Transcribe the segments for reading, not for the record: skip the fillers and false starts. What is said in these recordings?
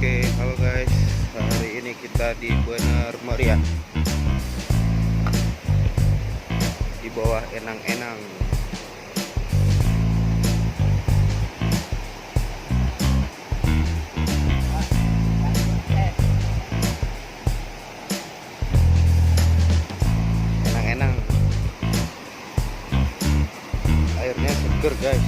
Oke, halo guys. Hari ini kita di Bener Meriah di bawah Enang-Enang. Enang-Enang. Airnya seger guys.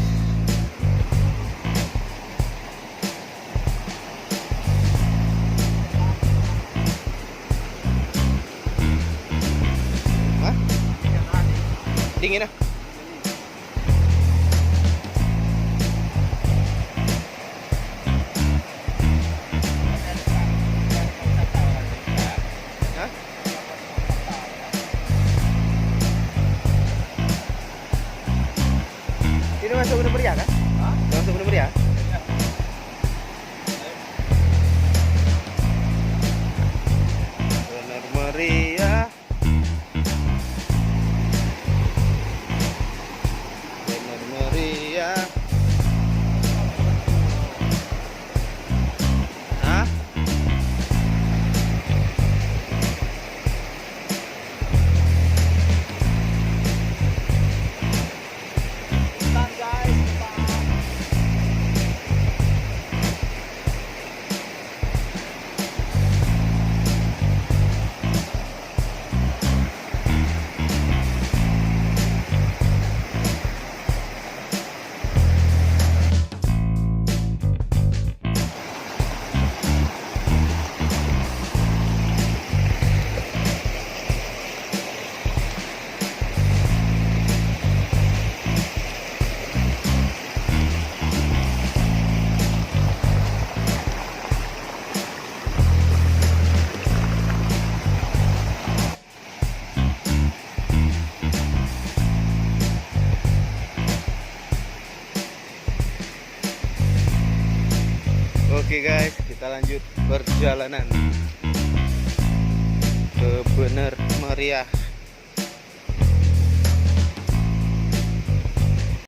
Dingin ah. Hah? Ini masuk Bener Meriah kan? Masuk Bener Meriah? Bener Meriah. Meriah. Hah? Oke guys, kita lanjut perjalanan ke Bener Meriah.